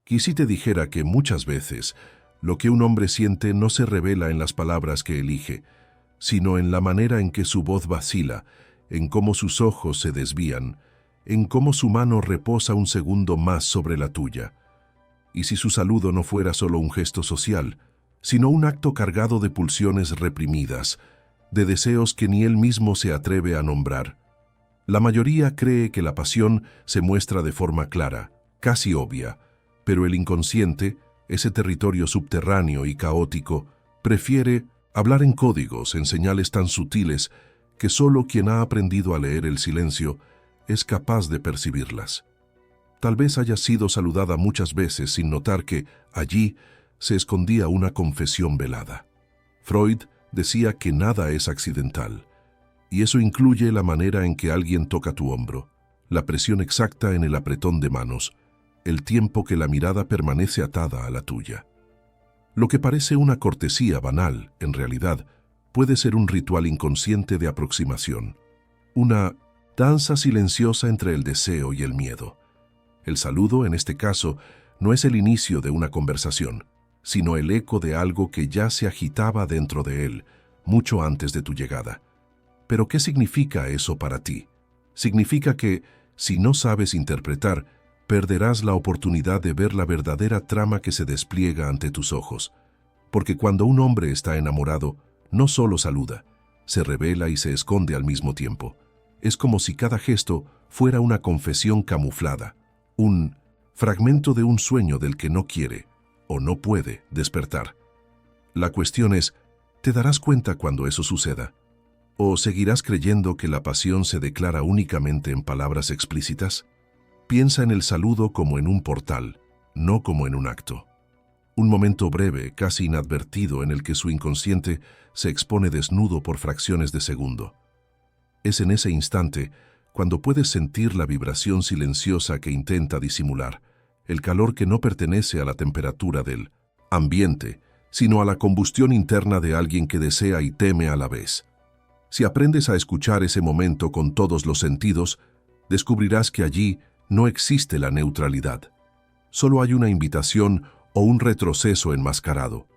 Y si te dijera que muchas veces lo que un hombre siente no se revela en las palabras que elige, sino en la manera en que su voz vacila, en cómo sus ojos se desvían, en cómo su mano reposa un segundo más sobre la tuya. Y si su saludo no fuera solo un gesto social, sino un acto cargado de pulsiones reprimidas, de deseos que ni él mismo se atreve a nombrar. La mayoría cree que la pasión se muestra de forma clara, casi obvia, pero el inconsciente, ese territorio subterráneo y caótico, prefiere hablar en códigos, en señales tan sutiles que solo quien ha aprendido a leer el silencio es capaz de percibirlas. Tal vez haya sido saludada muchas veces sin notar que allí se escondía una confesión velada. Freud decía que nada es accidental, y eso incluye la manera en que alguien toca tu hombro, la presión exacta en el apretón de manos, el tiempo que la mirada permanece atada a la tuya. Lo que parece una cortesía banal, en realidad, puede ser un ritual inconsciente de aproximación, una danza silenciosa entre el deseo y el miedo. El saludo, en este caso, no es el inicio de una conversación, sino el eco de algo que ya se agitaba dentro de él, mucho antes de tu llegada. Pero ¿qué significa eso para ti? Significa que, si no sabes interpretar, perderás la oportunidad de ver la verdadera trama que se despliega ante tus ojos. Porque cuando un hombre está enamorado, no solo saluda, se revela y se esconde al mismo tiempo. Es como si cada gesto fuera una confesión camuflada, un fragmento de un sueño del que no quiere o no puede despertar. La cuestión es, ¿te darás cuenta cuando eso suceda? ¿O seguirás creyendo que la pasión se declara únicamente en palabras explícitas? Piensa en el saludo como en un portal, no como en un acto. Un momento breve, casi inadvertido, en el que su inconsciente se expone desnudo por fracciones de segundo. Es en ese instante cuando puedes sentir la vibración silenciosa que intenta disimular, el calor que no pertenece a la temperatura del ambiente, sino a la combustión interna de alguien que desea y teme a la vez. Si aprendes a escuchar ese momento con todos los sentidos, descubrirás que allí no existe la neutralidad. Solo hay una invitación o un retroceso enmascarado.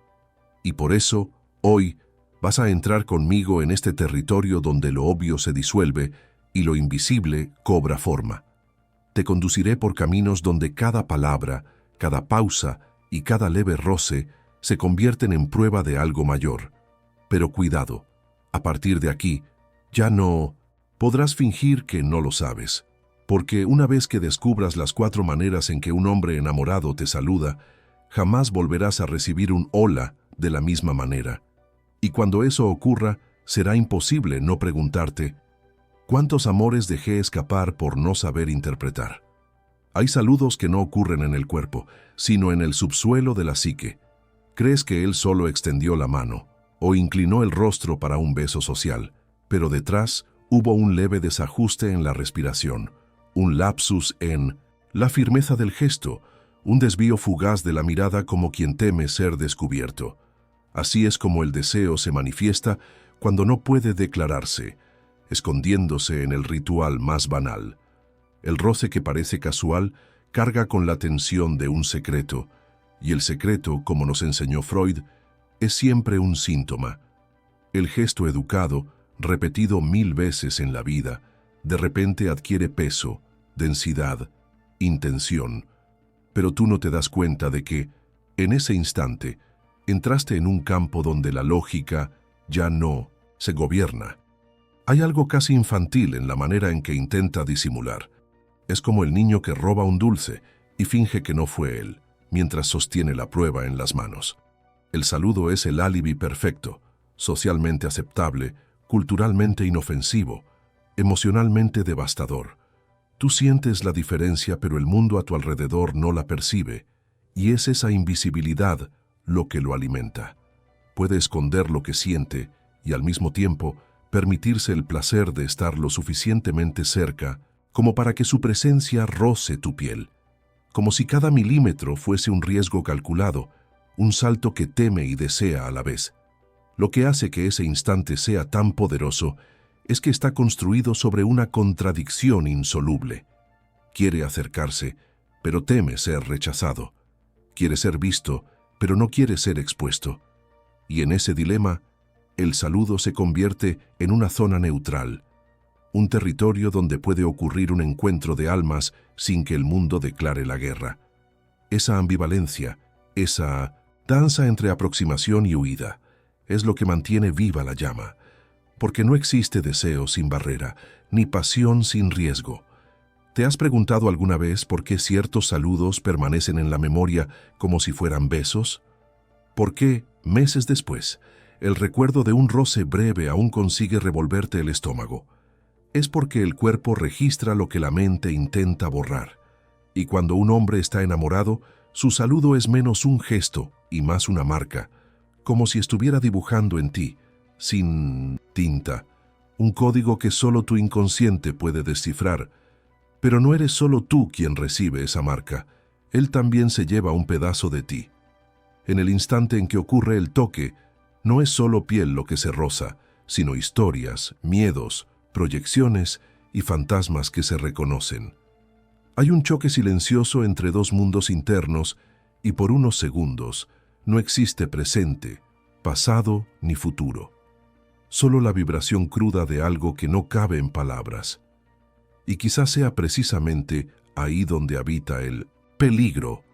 Y por eso, hoy, vas a entrar conmigo en este territorio donde lo obvio se disuelve y lo invisible cobra forma. Te conduciré por caminos donde cada palabra, cada pausa y cada leve roce se convierten en prueba de algo mayor. Pero cuidado, a partir de aquí, ya no podrás fingir que no lo sabes, porque una vez que descubras las 4 maneras en que un hombre enamorado te saluda, jamás volverás a recibir un hola de la misma manera. Y cuando eso ocurra, será imposible no preguntarte, ¿cuántos amores dejé escapar por no saber interpretar? Hay saludos que no ocurren en el cuerpo, sino en el subsuelo de la psique. Crees que él solo extendió la mano o inclinó el rostro para un beso social, pero detrás hubo un leve desajuste en la respiración, un lapsus en la firmeza del gesto, un desvío fugaz de la mirada como quien teme ser descubierto. Así es como el deseo se manifiesta cuando no puede declararse, escondiéndose en el ritual más banal. El roce que parece casual carga con la tensión de un secreto, y el secreto, como nos enseñó Freud, es siempre un síntoma. El gesto educado, repetido 1000 veces en la vida, de repente adquiere peso, densidad, intención. Pero tú no te das cuenta de que, en ese instante, entraste en un campo donde la lógica ya no se gobierna. Hay algo casi infantil en la manera en que intenta disimular. Es como el niño que roba un dulce y finge que no fue él, mientras sostiene la prueba en las manos. El saludo es el álibi perfecto, socialmente aceptable, culturalmente inofensivo, emocionalmente devastador. Tú sientes la diferencia, pero el mundo a tu alrededor no la percibe, y es esa invisibilidad lo que lo alimenta. Puede esconder lo que siente y al mismo tiempo permitirse el placer de estar lo suficientemente cerca como para que su presencia roce tu piel, como si cada milímetro fuese un riesgo calculado, un salto que teme y desea a la vez. Lo que hace que ese instante sea tan poderoso es que está construido sobre una contradicción insoluble. Quiere acercarse, pero teme ser rechazado. quiere ser visto, pero no quiere ser expuesto. Y en ese dilema, el saludo se convierte en una zona neutral, un territorio donde puede ocurrir un encuentro de almas sin que el mundo declare la guerra. Esa ambivalencia, esa danza entre aproximación y huida, es lo que mantiene viva la llama, porque no existe deseo sin barrera, ni pasión sin riesgo. ¿Te has preguntado alguna vez por qué ciertos saludos permanecen en la memoria como si fueran besos? ¿Por qué, meses después, el recuerdo de un roce breve aún consigue revolverte el estómago? Es porque el cuerpo registra lo que la mente intenta borrar. Y cuando un hombre está enamorado, su saludo es menos un gesto y más una marca, como si estuviera dibujando en ti, sin tinta, un código que solo tu inconsciente puede descifrar. Pero no eres solo tú quien recibe esa marca, él también se lleva un pedazo de ti. En el instante en que ocurre el toque, no es solo piel lo que se roza, sino historias, miedos, proyecciones y fantasmas que se reconocen. Hay un choque silencioso entre dos mundos internos y por unos segundos no existe presente, pasado ni futuro. Solo la vibración cruda de algo que no cabe en palabras. Y quizás sea precisamente ahí donde habita el peligro,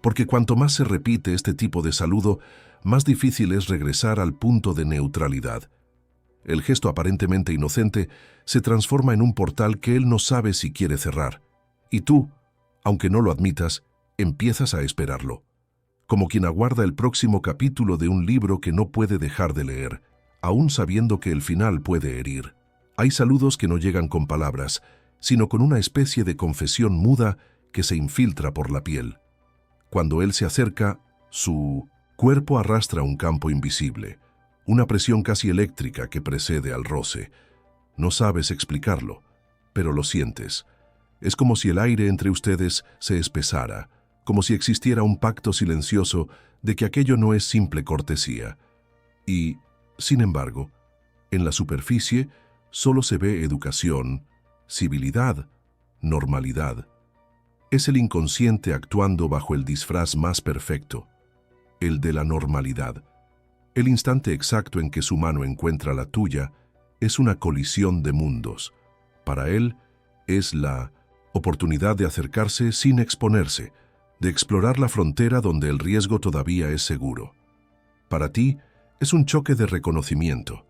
porque cuanto más se repite este tipo de saludo, más difícil es regresar al punto de neutralidad. El gesto aparentemente inocente se transforma en un portal que él no sabe si quiere cerrar, y tú, aunque no lo admitas, empiezas a esperarlo, como quien aguarda el próximo capítulo de un libro que no puede dejar de leer, aún sabiendo que el final puede herir. Hay saludos que no llegan con palabras, sino con una especie de confesión muda que se infiltra por la piel. Cuando él se acerca, su cuerpo arrastra un campo invisible, una presión casi eléctrica que precede al roce. No sabes explicarlo, pero lo sientes. Es como si el aire entre ustedes se espesara, como si existiera un pacto silencioso de que aquello no es simple cortesía. Y, sin embargo, en la superficie solo se ve educación, civilidad, normalidad. Es el inconsciente actuando bajo el disfraz más perfecto, el de la normalidad. El instante exacto en que su mano encuentra la tuya es una colisión de mundos. Para él es la oportunidad de acercarse sin exponerse, de explorar la frontera donde el riesgo todavía es seguro. Para ti es un choque de reconocimiento,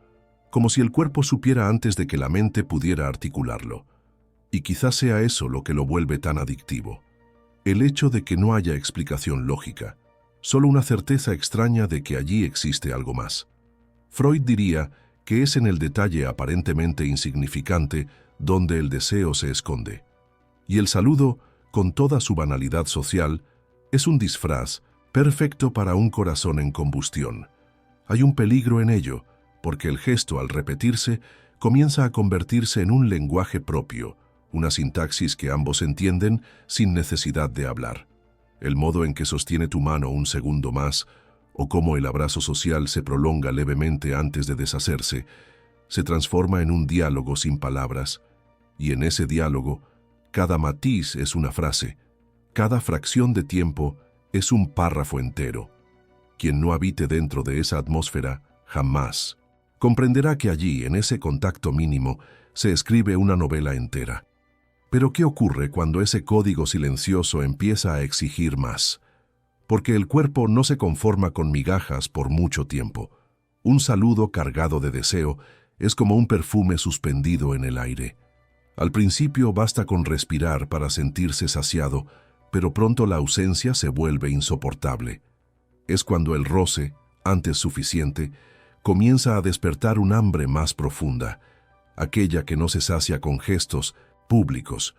como si el cuerpo supiera antes de que la mente pudiera articularlo. Y quizás sea eso lo que lo vuelve tan adictivo. El hecho de que no haya explicación lógica, solo una certeza extraña de que allí existe algo más. Freud diría que es en el detalle aparentemente insignificante donde el deseo se esconde. Y el saludo, con toda su banalidad social, es un disfraz perfecto para un corazón en combustión. Hay un peligro en ello, porque el gesto, al repetirse, comienza a convertirse en un lenguaje propio, una sintaxis que ambos entienden sin necesidad de hablar. El modo en que sostiene tu mano un segundo más, o cómo el abrazo social se prolonga levemente antes de deshacerse, se transforma en un diálogo sin palabras, y en ese diálogo, cada matiz es una frase, cada fracción de tiempo es un párrafo entero. Quien no habite dentro de esa atmósfera, jamás comprenderá que allí, en ese contacto mínimo, se escribe una novela entera. Pero ¿qué ocurre cuando ese código silencioso empieza a exigir más? Porque el cuerpo no se conforma con migajas por mucho tiempo. Un saludo cargado de deseo es como un perfume suspendido en el aire. Al principio basta con respirar para sentirse saciado, pero pronto la ausencia se vuelve insoportable. Es cuando el roce, antes suficiente, comienza a despertar un hambre más profunda, aquella que no se sacia con gestos públicos,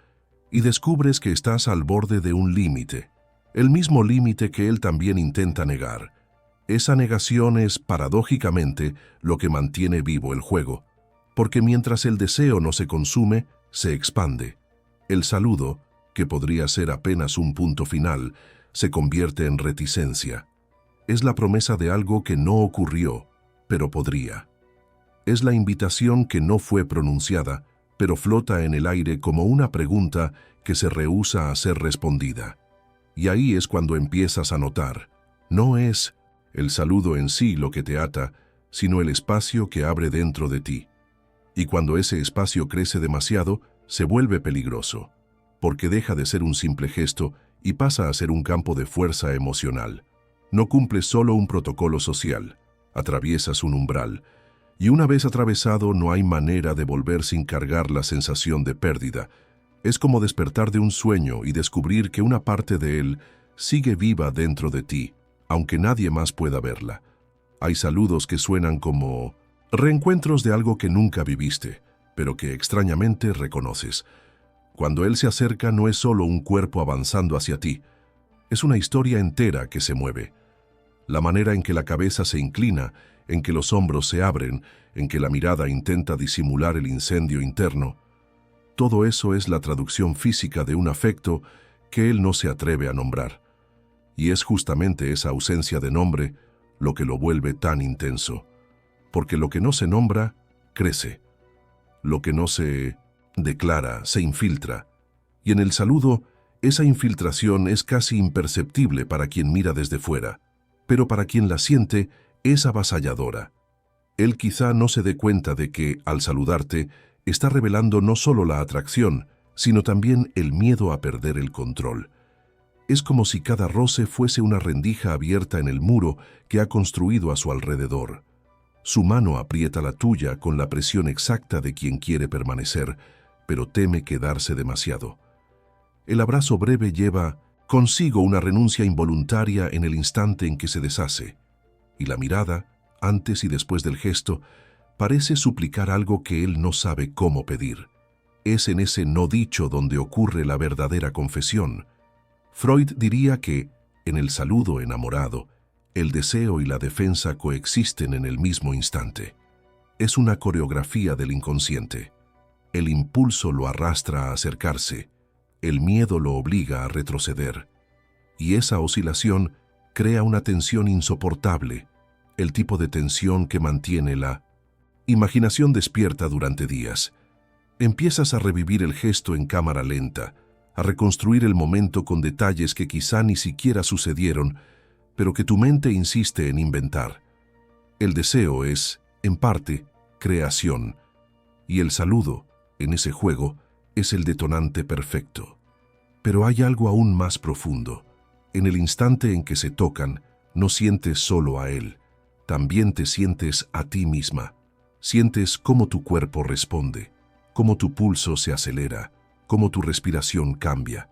y descubres que estás al borde de un límite, el mismo límite que él también intenta negar. Esa negación es, paradójicamente, lo que mantiene vivo el juego, porque mientras el deseo no se consume, se expande. El saludo, que podría ser apenas un punto final, se convierte en reticencia. Es la promesa de algo que no ocurrió, pero podría. Es la invitación que no fue pronunciada, pero flota en el aire como una pregunta que se rehúsa a ser respondida. Y ahí es cuando empiezas a notar, no es el saludo en sí lo que te ata, sino el espacio que abre dentro de ti. Y cuando ese espacio crece demasiado, se vuelve peligroso, porque deja de ser un simple gesto y pasa a ser un campo de fuerza emocional. No cumples solo un protocolo social, atraviesas un umbral, y una vez atravesado no hay manera de volver sin cargar la sensación de pérdida. Es como despertar de un sueño y descubrir que una parte de él sigue viva dentro de ti, aunque nadie más pueda verla. Hay saludos que suenan como reencuentros de algo que nunca viviste, pero que extrañamente reconoces. Cuando él se acerca no es solo un cuerpo avanzando hacia ti, es una historia entera que se mueve. La manera en que la cabeza se inclina, en que los hombros se abren, en que la mirada intenta disimular el incendio interno, todo eso es la traducción física de un afecto que él no se atreve a nombrar. Y es justamente esa ausencia de nombre lo que lo vuelve tan intenso. Porque lo que no se nombra, crece. Lo que no se declara, se infiltra. Y en el saludo, esa infiltración es casi imperceptible para quien mira desde fuera, pero para quien la siente, es avasalladora. Él quizá no se dé cuenta de que, al saludarte, está revelando no solo la atracción, sino también el miedo a perder el control. Es como si cada roce fuese una rendija abierta en el muro que ha construido a su alrededor. Su mano aprieta la tuya con la presión exacta de quien quiere permanecer, pero teme quedarse demasiado. El abrazo breve lleva consigo una renuncia involuntaria en el instante en que se deshace, y la mirada, antes y después del gesto, parece suplicar algo que él no sabe cómo pedir. Es en ese no dicho donde ocurre la verdadera confesión. Freud diría que, en el saludo enamorado, el deseo y la defensa coexisten en el mismo instante. Es una coreografía del inconsciente. El impulso lo arrastra a acercarse, el miedo lo obliga a retroceder. Y esa oscilación crea una tensión insoportable, el tipo de tensión que mantiene la imaginación despierta durante días. Empiezas a revivir el gesto en cámara lenta, a reconstruir el momento con detalles que quizá ni siquiera sucedieron, pero que tu mente insiste en inventar. El deseo es, en parte, creación, y el saludo, en ese juego, es el detonante perfecto. Pero hay algo aún más profundo. En el instante en que se tocan, no sientes solo a él, también te sientes a ti misma. Sientes cómo tu cuerpo responde, cómo tu pulso se acelera, cómo tu respiración cambia.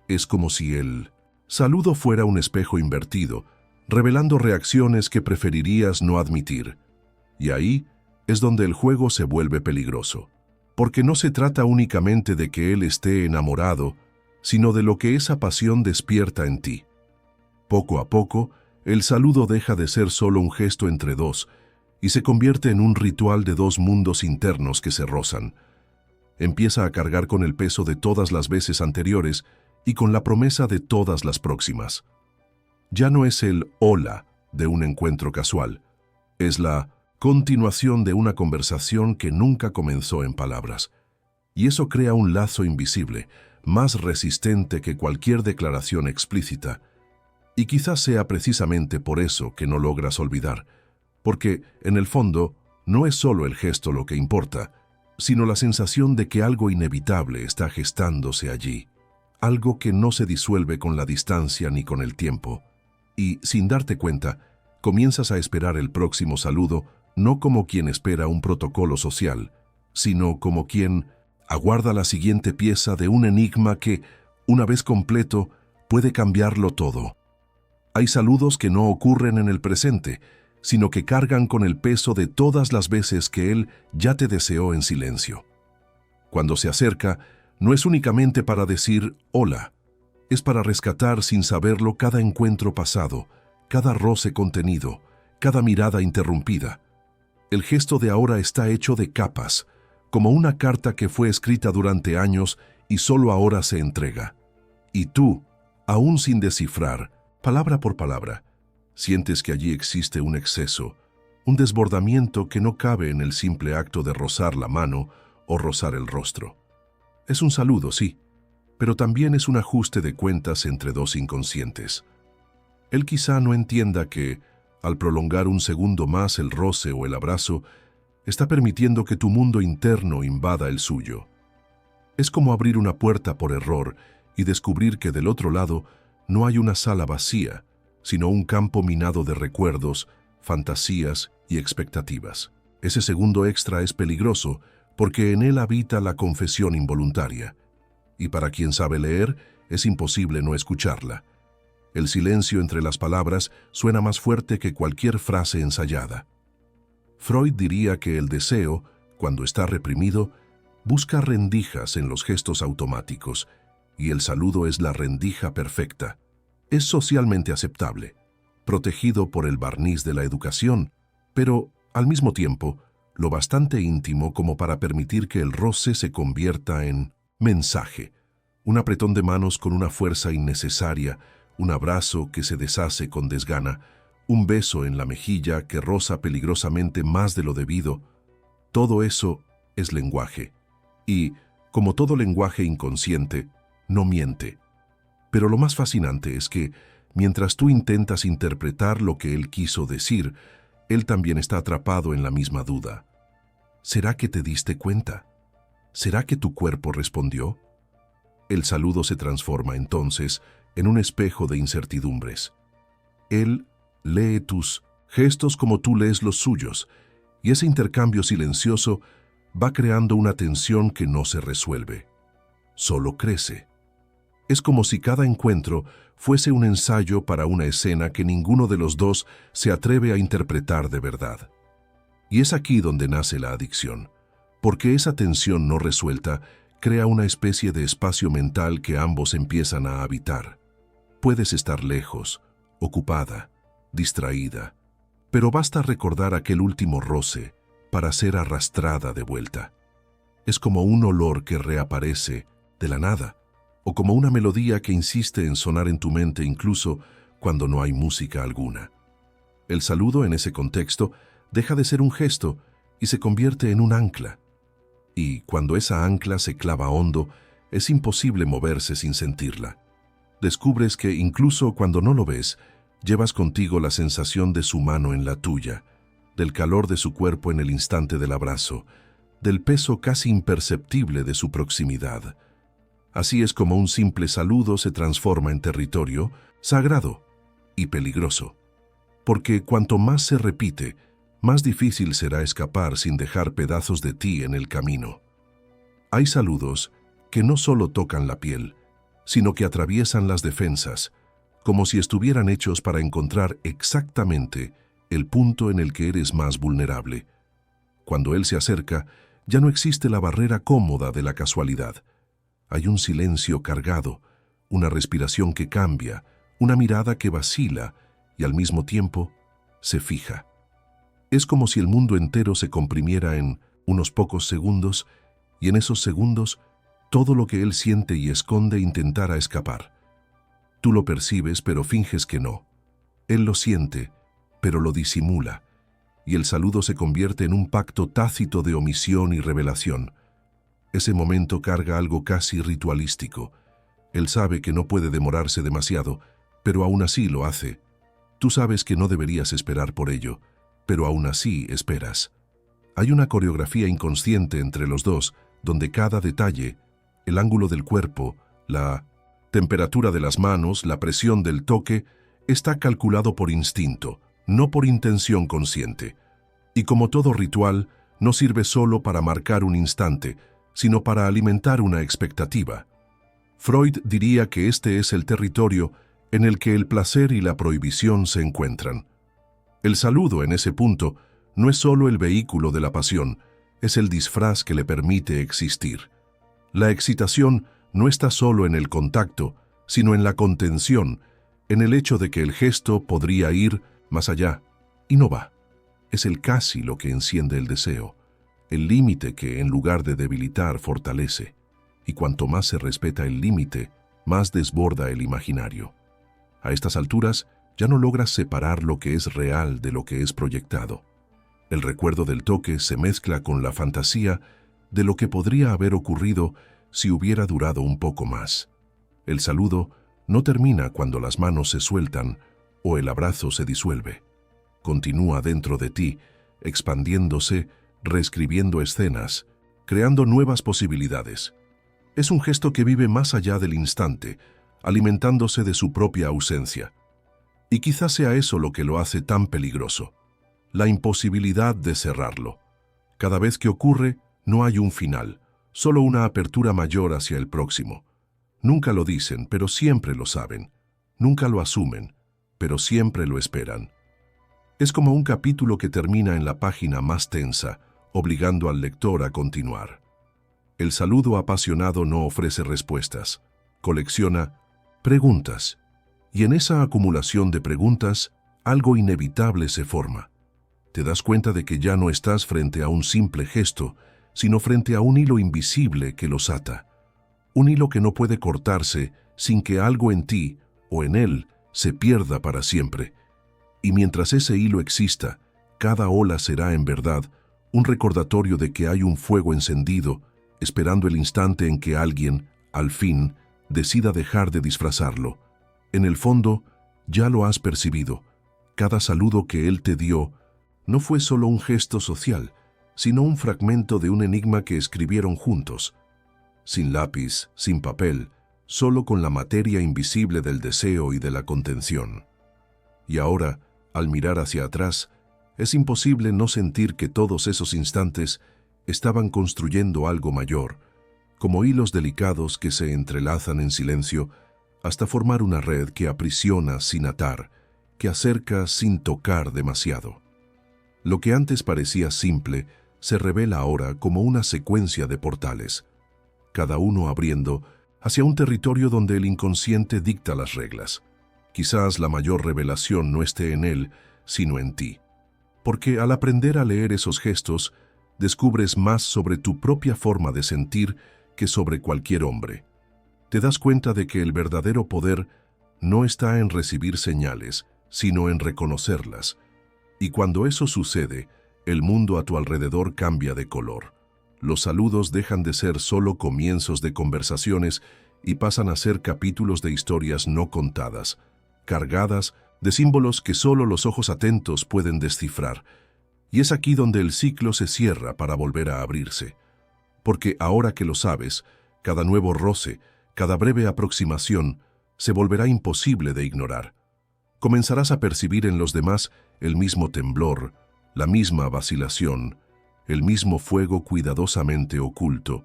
Es como si el saludo fuera un espejo invertido, revelando reacciones que preferirías no admitir. Y ahí es donde el juego se vuelve peligroso, porque no se trata únicamente de que él esté enamorado, sino de lo que esa pasión despierta en ti. Poco a poco, el saludo deja de ser solo un gesto entre dos, y se convierte en un ritual de dos mundos internos que se rozan. Empieza a cargar con el peso de todas las veces anteriores y con la promesa de todas las próximas. Ya no es el hola de un encuentro casual, es la continuación de una conversación que nunca comenzó en palabras. Y eso crea un lazo invisible, más resistente que cualquier declaración explícita. Y quizás sea precisamente por eso que no logras olvidar, porque, en el fondo, no es solo el gesto lo que importa, sino la sensación de que algo inevitable está gestándose allí, algo que no se disuelve con la distancia ni con el tiempo. Y, sin darte cuenta, comienzas a esperar el próximo saludo no como quien espera un protocolo social, sino como quien aguarda la siguiente pieza de un enigma que, una vez completo, puede cambiarlo todo. Hay saludos que no ocurren en el presente, sino que cargan con el peso de todas las veces que él ya te deseó en silencio. Cuando se acerca, no es únicamente para decir hola, es para rescatar sin saberlo cada encuentro pasado, cada roce contenido, cada mirada interrumpida. El gesto de ahora está hecho de capas, como una carta que fue escrita durante años y solo ahora se entrega. Y tú, aún sin descifrar, palabra por palabra, sientes que allí existe un exceso, un desbordamiento que no cabe en el simple acto de rozar la mano o rozar el rostro. Es un saludo, sí, pero también es un ajuste de cuentas entre dos inconscientes. Él quizá no entienda que, al prolongar un segundo más el roce o el abrazo, está permitiendo que tu mundo interno invada el suyo. Es como abrir una puerta por error y descubrir que del otro lado no hay una sala vacía, sino un campo minado de recuerdos, fantasías y expectativas. Ese segundo extra es peligroso porque en él habita la confesión involuntaria, y para quien sabe leer es imposible no escucharla. El silencio entre las palabras suena más fuerte que cualquier frase ensayada. Freud diría que el deseo, cuando está reprimido, busca rendijas en los gestos automáticos, y el saludo es la rendija perfecta. Es socialmente aceptable, protegido por el barniz de la educación, pero, al mismo tiempo, lo bastante íntimo como para permitir que el roce se convierta en mensaje, un apretón de manos con una fuerza innecesaria, un abrazo que se deshace con desgana, un beso en la mejilla que roza peligrosamente más de lo debido. Todo eso es lenguaje. Y, como todo lenguaje inconsciente, no miente. Pero lo más fascinante es que, mientras tú intentas interpretar lo que él quiso decir, él también está atrapado en la misma duda. ¿Será que te diste cuenta? ¿Será que tu cuerpo respondió? El saludo se transforma entonces en un espejo de incertidumbres. Él lee tus gestos como tú lees los suyos, y ese intercambio silencioso va creando una tensión que no se resuelve. Solo crece. Es como si cada encuentro fuese un ensayo para una escena que ninguno de los dos se atreve a interpretar de verdad. Y es aquí donde nace la adicción, porque esa tensión no resuelta crea una especie de espacio mental que ambos empiezan a habitar. Puedes estar lejos, ocupada, distraída, pero basta recordar aquel último roce para ser arrastrada de vuelta. Es como un olor que reaparece de la nada, o como una melodía que insiste en sonar en tu mente incluso cuando no hay música alguna. El saludo en ese contexto deja de ser un gesto y se convierte en un ancla. Y cuando esa ancla se clava hondo, es imposible moverse sin sentirla. Descubres que incluso cuando no lo ves, llevas contigo la sensación de su mano en la tuya, del calor de su cuerpo en el instante del abrazo, del peso casi imperceptible de su proximidad. Así es como un simple saludo se transforma en territorio sagrado y peligroso, porque cuanto más se repite, más difícil será escapar sin dejar pedazos de ti en el camino. Hay saludos que no solo tocan la piel, sino que atraviesan las defensas, como si estuvieran hechos para encontrar exactamente el punto en el que eres más vulnerable. Cuando él se acerca, ya no existe la barrera cómoda de la casualidad. Hay un silencio cargado, una respiración que cambia, una mirada que vacila y al mismo tiempo se fija. Es como si el mundo entero se comprimiera en unos pocos segundos y en esos segundos todo lo que él siente y esconde intentara escapar. Tú lo percibes pero finges que no. Él lo siente, pero lo disimula, y el saludo se convierte en un pacto tácito de omisión y revelación. Ese momento carga algo casi ritualístico. Él sabe que no puede demorarse demasiado, pero aún así lo hace. Tú sabes que no deberías esperar por ello, pero aún así esperas. Hay una coreografía inconsciente entre los dos, donde cada detalle, el ángulo del cuerpo, la temperatura de las manos, la presión del toque, está calculado por instinto, no por intención consciente. Y como todo ritual, no sirve solo para marcar un instante, sino para alimentar una expectativa. Freud diría que este es el territorio en el que el placer y la prohibición se encuentran. El saludo en ese punto no es solo el vehículo de la pasión, es el disfraz que le permite existir. La excitación no está solo en el contacto, sino en la contención, en el hecho de que el gesto podría ir más allá, y no va. Es el casi lo que enciende el deseo, el límite que, en lugar de debilitar, fortalece. Y cuanto más se respeta el límite, más desborda el imaginario. A estas alturas, ya no logras separar lo que es real de lo que es proyectado. El recuerdo del toque se mezcla con la fantasía de lo que podría haber ocurrido si hubiera durado un poco más. El saludo no termina cuando las manos se sueltan o el abrazo se disuelve. Continúa dentro de ti, expandiéndose, reescribiendo escenas, creando nuevas posibilidades. Es un gesto que vive más allá del instante, alimentándose de su propia ausencia. Y quizás sea eso lo que lo hace tan peligroso, la imposibilidad de cerrarlo. Cada vez que ocurre, no hay un final, solo una apertura mayor hacia el próximo. Nunca lo dicen, pero siempre lo saben. Nunca lo asumen, pero siempre lo esperan. Es como un capítulo que termina en la página más tensa, obligando al lector a continuar. El saludo apasionado no ofrece respuestas, colecciona preguntas. Y en esa acumulación de preguntas, algo inevitable se forma. Te das cuenta de que ya no estás frente a un simple gesto, sino frente a un hilo invisible que los ata. Un hilo que no puede cortarse sin que algo en ti o en él se pierda para siempre. Y mientras ese hilo exista, cada ola será en verdad un recordatorio de que hay un fuego encendido, esperando el instante en que alguien, al fin, decida dejar de disfrazarlo. En el fondo, ya lo has percibido. Cada saludo que él te dio no fue solo un gesto social, sino un fragmento de un enigma que escribieron juntos. Sin lápiz, sin papel, solo con la materia invisible del deseo y de la contención. Y ahora, al mirar hacia atrás, es imposible no sentir que todos esos instantes estaban construyendo algo mayor, como hilos delicados que se entrelazan en silencio hasta formar una red que aprisiona sin atar, que acerca sin tocar demasiado. Lo que antes parecía simple se revela ahora como una secuencia de portales, cada uno abriendo hacia un territorio donde el inconsciente dicta las reglas. Quizás la mayor revelación no esté en él, sino en ti. Porque al aprender a leer esos gestos, descubres más sobre tu propia forma de sentir que sobre cualquier hombre. Te das cuenta de que el verdadero poder no está en recibir señales, sino en reconocerlas. Y cuando eso sucede, el mundo a tu alrededor cambia de color. Los saludos dejan de ser solo comienzos de conversaciones y pasan a ser capítulos de historias no contadas, cargadas de símbolos que solo los ojos atentos pueden descifrar. Y es aquí donde el ciclo se cierra para volver a abrirse. Porque ahora que lo sabes, cada nuevo roce, cada breve aproximación, se volverá imposible de ignorar. Comenzarás a percibir en los demás el mismo temblor, la misma vacilación, el mismo fuego cuidadosamente oculto,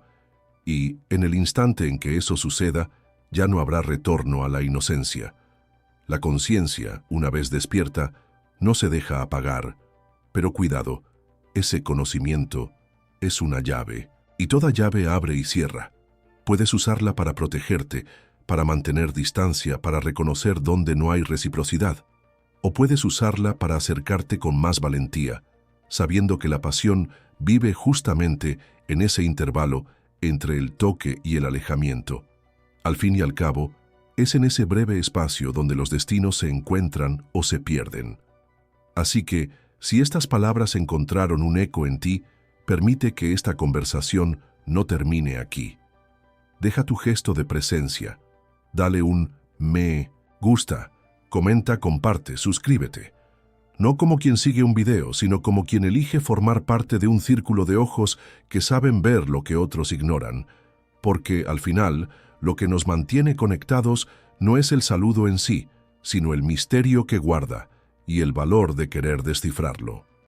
y, en el instante en que eso suceda, ya no habrá retorno a la inocencia. La conciencia, una vez despierta, no se deja apagar, pero cuidado, ese conocimiento es una llave, y toda llave abre y cierra. Puedes usarla para protegerte, para mantener distancia, para reconocer dónde no hay reciprocidad, o puedes usarla para acercarte con más valentía, sabiendo que la pasión vive justamente en ese intervalo entre el toque y el alejamiento. Al fin y al cabo, es en ese breve espacio donde los destinos se encuentran o se pierden. Así que, si estas palabras encontraron un eco en ti, permite que esta conversación no termine aquí. Deja tu gesto de presencia. Dale un me gusta, comenta, comparte, suscríbete. No como quien sigue un video, sino como quien elige formar parte de un círculo de ojos que saben ver lo que otros ignoran. Porque, al final, lo que nos mantiene conectados no es el saludo en sí, sino el misterio que guarda y el valor de querer descifrarlo.